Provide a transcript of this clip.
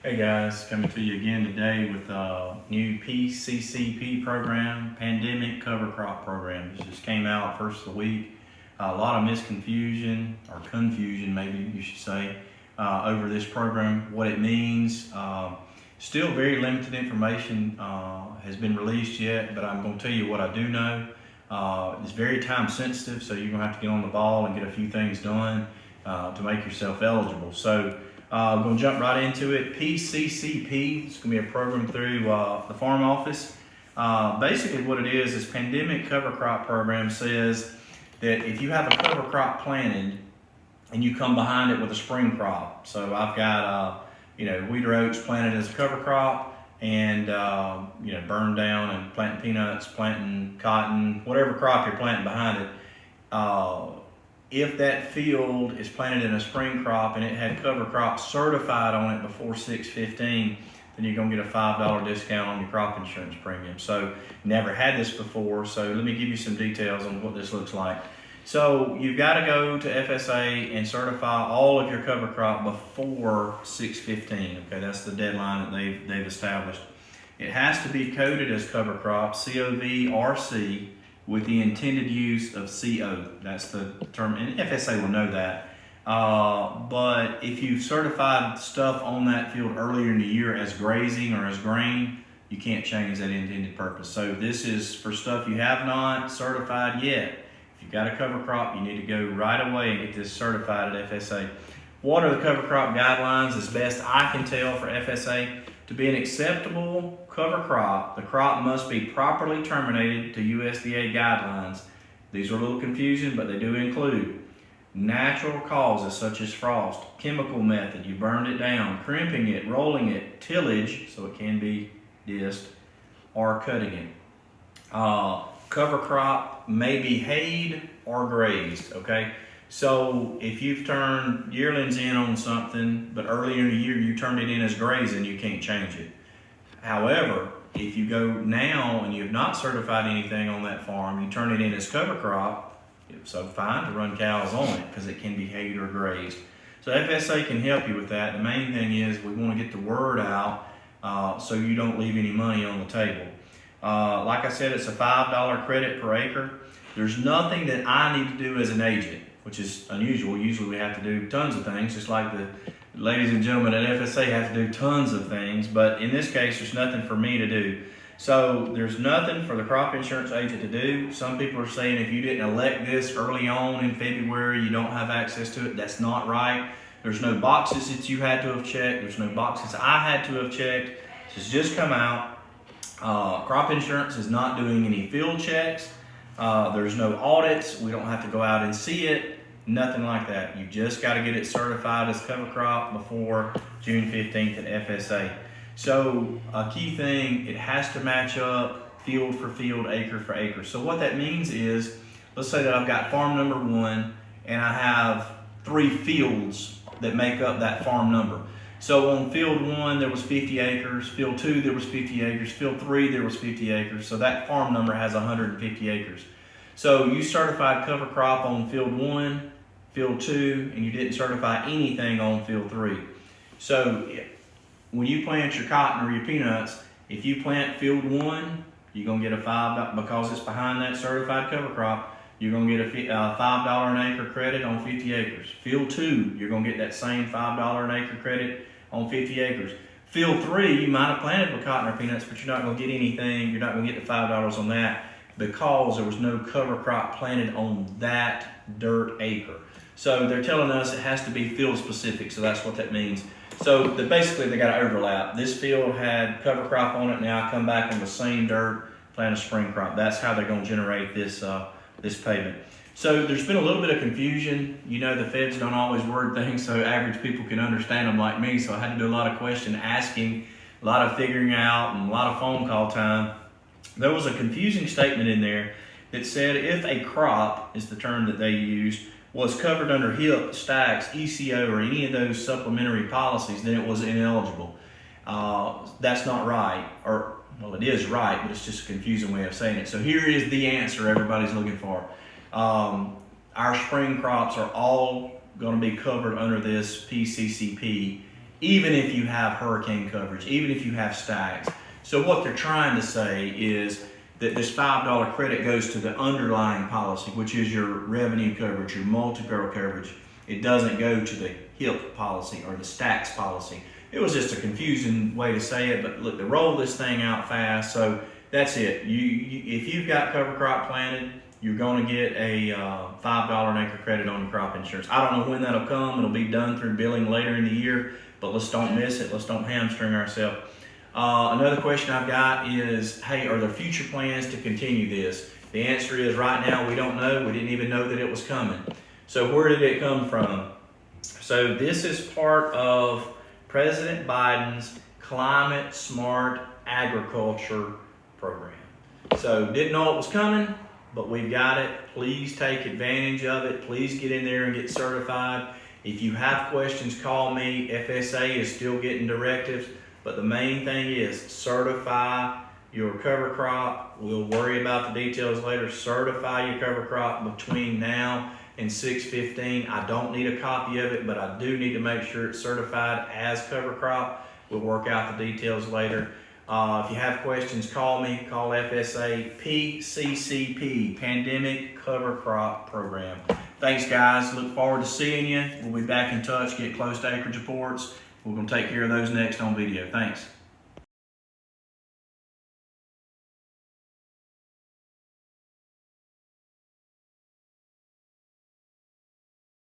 Hey guys, coming to you again today with a new PCCP program, Pandemic Cover Crop Program. This just came out first of the week. A lot of misconfusion, or confusion maybe you should say, over this program, what it means. Still very limited information has been released yet, but I'm going to tell you what I do know. It's very time sensitive, so you're going to have to get on the ball and get a few things done to make yourself eligible. So I'm going to jump right into it. PCCP, it's going to be a program through the farm office. Basically what it is Pandemic Cover Crop Program says that if you have a cover crop planted and you come behind it with a spring crop. So I've got wheat or oats planted as a cover crop and burned down and planting peanuts, planting cotton, whatever crop you're planting behind it. If that field is planted in a spring crop and it had cover crop certified on it before 6/15, then you're gonna get a $5 discount on your crop insurance premium. So never had this before, so let me give you some details on what this looks like. So you've gotta go to FSA and certify all of your cover crop before 6/15. Okay, that's the deadline that they've established. It has to be coded as cover crop, COV-RC, with the intended use of CO. That's the term, and FSA will know that. But if you've certified stuff on that field earlier in the year as grazing or as grain, you can't change that intended purpose. So this is for stuff you have not certified yet. If you've got a cover crop, you need to go right away and get this certified at FSA. What are the cover crop guidelines? As best I can tell for FSA, to be an acceptable cover crop, the crop must be properly terminated to USDA guidelines. These are a little confusing, but they do include natural causes such as frost, chemical method, you burned it down, crimping it, rolling it, tillage, so it can be disked, or cutting it. Cover crop may be hayed or grazed, okay? So if you've turned yearlings in on something, but earlier in the year you turned it in as grazing, you can't change it. However, if you go now and you have not certified anything on that farm, you turn it in as cover crop, so fine to run cows on it because it can be hayed or grazed. So FSA can help you with that. The main thing is we want to get the word out so you don't leave any money on the table. Like I said, it's a $5 credit per acre. There's nothing that I need to do as an agent, which is unusual. Usually we have to do tons of things, just like the ladies and gentlemen at FSA have to do tons of things, but in this case, there's nothing for me to do. So there's nothing for the crop insurance agent to do. Some people are saying if you didn't elect this early on in February, you don't have access to it. That's not right. There's no boxes that you had to have checked. There's no boxes I had to have checked. This has just come out. Crop insurance is not doing any field checks. There's no audits. We don't have to go out and see it. Nothing like that. You just got to get it certified as cover crop before June 15th at FSA. So a key thing, it has to match up field for field, acre for acre. So what that means is, let's say that I've got farm number 1 and I have 3 fields that make up that farm number. So on field 1 there was 50 acres, field 2 there was 50 acres, field 3 there was 50 acres. So that farm number has 150 acres. So you certified cover crop on field 1, field 2, and you didn't certify anything on field 3. So when you plant your cotton or your peanuts, if you plant field 1, you're gonna get a $5, because it's behind that certified cover crop, you're gonna get a $5 an acre credit on 50 acres. Field 2, you're gonna get that same $5 an acre credit on 50 acres. Field 3, you might have planted with cotton or peanuts, but you're not gonna get anything, you're not gonna get the $5 on that because there was no cover crop planted on that dirt acre. So they're telling us it has to be field specific, so that's what that means. So basically they got to overlap. This field had cover crop on it, now I come back on the same dirt, plant a spring crop. That's how they're going to generate this payment. So there's been a little bit of confusion. You know, the feds don't always word things so average people can understand them like me, so I had to do a lot of question asking, a lot of figuring out, and a lot of phone call time. There was a confusing statement in there that said if a crop, is the term that they used, was covered under HIP, stacks, ECO, or any of those supplementary policies, then it was ineligible. That's not right, or well, it is right, but it's just a confusing way of saying it. So here is the answer everybody's looking for. Our spring crops are all going to be covered under this PCCP even if you have hurricane coverage, even if you have stacks. So what they're trying to say is that this $5 credit goes to the underlying policy, which is your revenue coverage, your multi-peril coverage. It doesn't go to the HIP policy or the stacks policy. It was just a confusing way to say it, but look, they rolled this thing out fast, so that's it. If you've got cover crop planted, you're going to get a $5 an acre credit on your crop insurance. I don't know when that'll come. It'll be done through billing later in the year, but let's don't miss it. Let's don't hamstring ourselves. Another question I've got is, hey, are there future plans to continue this? The answer is right now we don't know. We didn't even know that it was coming. So where did it come from? So this is part of President Biden's Climate Smart Agriculture program. So didn't know it was coming, but we've got it. Please take advantage of it. Please get in there and get certified. If you have questions, call me. FSA is still getting directives, but the main thing is certify your cover crop. We'll worry about the details later. Certify your cover crop between now and 6/15. I don't need a copy of it, but I do need to make sure it's certified as cover crop. We'll work out the details later. If you have questions, call me. Call FSA PCCP, Pandemic Cover Crop Program. Thanks, guys. Look forward to seeing you. We'll be back in touch. Get close to acreage reports. We're going to take care of those next on video. Thanks.